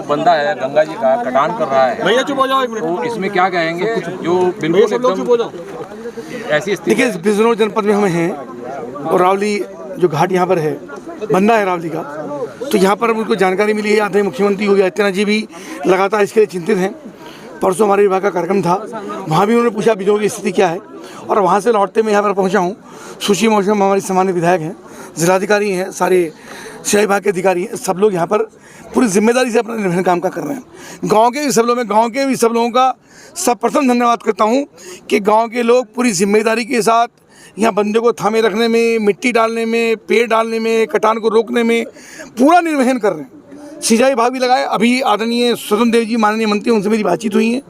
बंदा है गंगा जी का कटान कर रहा है, भैया चुप हो जाओ एक मिनट, तो इसमें क्या कहेंगे? जो बिल्कुल एकदम ऐसी स्थिति। देखिए, बिजनौर जनपद में हम हैं और रावली जो घाट यहाँ पर है, बंदा है रावली का, तो यहाँ पर मुझको जानकारी मिली है, आदरणीय मुख्यमंत्री योगी आदित्यनाथ जी भी लगातार इसके लिए चिंतित हैं। परसों हमारे विभाग का कार्यक्रम था, वहाँ भी उन्होंने पूछा बिजनौर की स्थिति क्या है, और वहाँ से लौटते मैं यहाँ पर पहुँचा हूँ। सुश्री मौसम हमारी सामान्य विधायक हैं, जिलाधिकारी हैं, सारे सिंचाई विभाग के अधिकारी हैं, सब लोग यहाँ पर पूरी जिम्मेदारी से अपना निर्वहन काम का कर रहे हैं। गाँव के भी सब लोगों का सर्वप्रथम धन्यवाद करता हूँ कि गाँव के लोग पूरी जिम्मेदारी के साथ यहाँ बंदे को थामे रखने में, मिट्टी डालने में, पेड़ डालने में, कटान को रोकने में पूरा निर्वहन कर रहे हैं। सिंचाई विभाग भी लगाए। अभी आदरणीय स्वतंत्र देव जी माननीय मंत्री, उनसे मेरी बातचीत हुई है,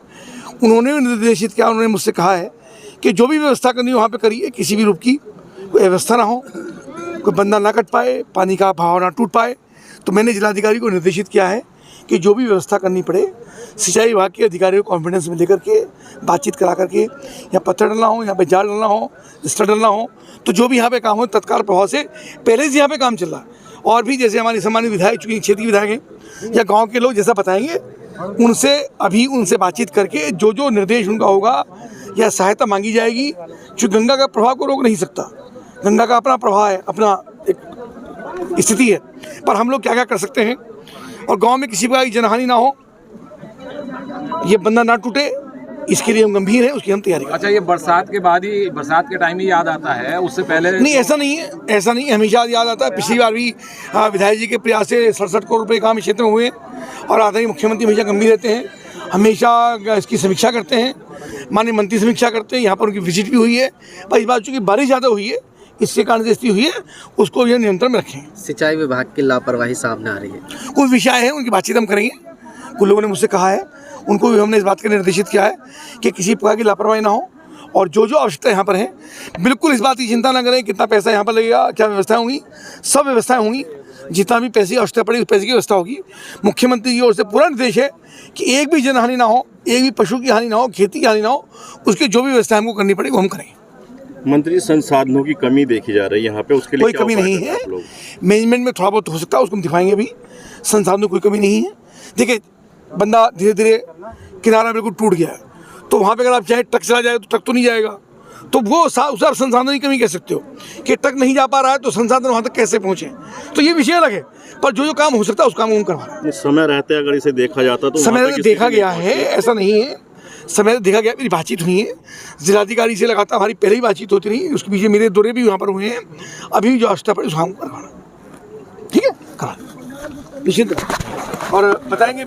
उन्होंने भी निर्देशित किया, उन्होंने मुझसे कहा है कि जो भी व्यवस्था करनी हो वहाँ पे करिए, किसी भी रूप की कोई व्यवस्था ना हो, कोई बंदा ना कट पाए, पानी का बहाव ना टूट पाए। तो मैंने जिलाधिकारी को निर्देशित किया है कि जो भी व्यवस्था करनी पड़े, सिंचाई विभाग के अधिकारियों को कॉन्फिडेंस में लेकर के बातचीत करा करके, यहाँ पत्थर डालना हो, यहाँ पे जाल डालना हो, स्टर डालना हो, तो जो भी यहाँ पे काम हो तत्काल प्रभाव से पहले से यहाँ पे काम चल रहा है। और भी जैसे हमारे सामान्य विधायक, चूँकि क्षेत्रीय विधायक हैं या गाँव के लोग जैसा बताएंगे, उनसे बातचीत करके जो निर्देश उनका होगा या सहायता मांगी जाएगी। जो गंगा का प्रवाह को रोक नहीं सकता, गंगा का अपना प्रवाह है, अपना एक स्थिति है, पर हम लोग क्या क्या कर सकते हैं और गांव में किसी प्रकार की जनहानि ना हो, ये बंदा ना टूटे, इसके लिए हम गंभीर हैं, उसकी हम तैयारी करें। अच्छा, ये बरसात के बाद ही, बरसात के टाइम ही याद आता है, उससे पहले नहीं? ऐसा नहीं है, हमेशा याद आता है। पिछली बार भी विधायक जी के प्रयास से 67 करोड़ रुपये काम इस क्षेत्र में हुए, और आदरणीय मुख्यमंत्री हमेशा गंभीर रहते हैं, हमेशा इसकी समीक्षा करते हैं, माननीय मंत्री समीक्षा करते हैं। यहाँ पर उनकी विजिट भी हुई है, पर इस बार चूँकि बारिश ज़्यादा हुई है, इसके कारण से स्थिति हुई है, उसको यह नियंत्रण में रखें। सिंचाई विभाग की लापरवाही सामने आ रही है, कोई विषय है, उनकी बातचीत हम करेंगे। कुछ लोगों ने मुझसे कहा है, उनको भी हमने इस बात का निर्देशित किया है कि किसी प्रकार की लापरवाही ना हो, और जो आवश्यकता यहाँ पर है, बिल्कुल इस बात की चिंता ना करें कितना पैसा यहाँ पर लगेगा, क्या व्यवस्थाएं होंगी, सब व्यवस्थाएं होंगी। जितना भी पैसे की आवश्यकता पड़ेगी उस पैसे की व्यवस्था होगी। मुख्यमंत्री की ओर से पूरा निर्देश है कि एक भी जनहानि ना हो, एक भी पशु की हानि ना हो, खेती की हानि ना हो, उसकी जो भी व्यवस्था हमको करनी पड़ेगी वो हम करेंगे। मंत्री, संसाधनों की कमी देखी जा रही है यहाँ पे, उसके लिए कोई कमी नहीं है, मैनेजमेंट में थोड़ा बहुत हो सकता है, उसको हम दिखाएंगे। अभी संसाधनों की कोई कमी नहीं है। देखिए, बंदा धीरे धीरे किनारा बिल्कुल टूट गया है, तो वहाँ पे अगर आप चाहे ट्रक चला जाए तो ट्रक तो नहीं जाएगा, तो वो उस आप संसाधन की कमी कह सकते हो कि ट्रक नहीं जा पा रहा है, तो संसाधन वहाँ तक कैसे पहुँचे, तो ये विषय अलग है। पर जो काम हो सकता है उस काम को हम करवा रहे हैं। समय रहते अगर इसे देखा जाता तो समय देखा गया है, ऐसा नहीं है, समय देखा गया। मेरी बातचीत हुई है जिलाधिकारी से, लगातार हमारी पहले ही बातचीत होती रही, उसके पीछे मेरे दौरे भी वहाँ पर हुए हैं। अभी जो आवश्यकता पड़े उसको हम करवाना, ठीक है, करा निश्चित, और बताएंगे भी।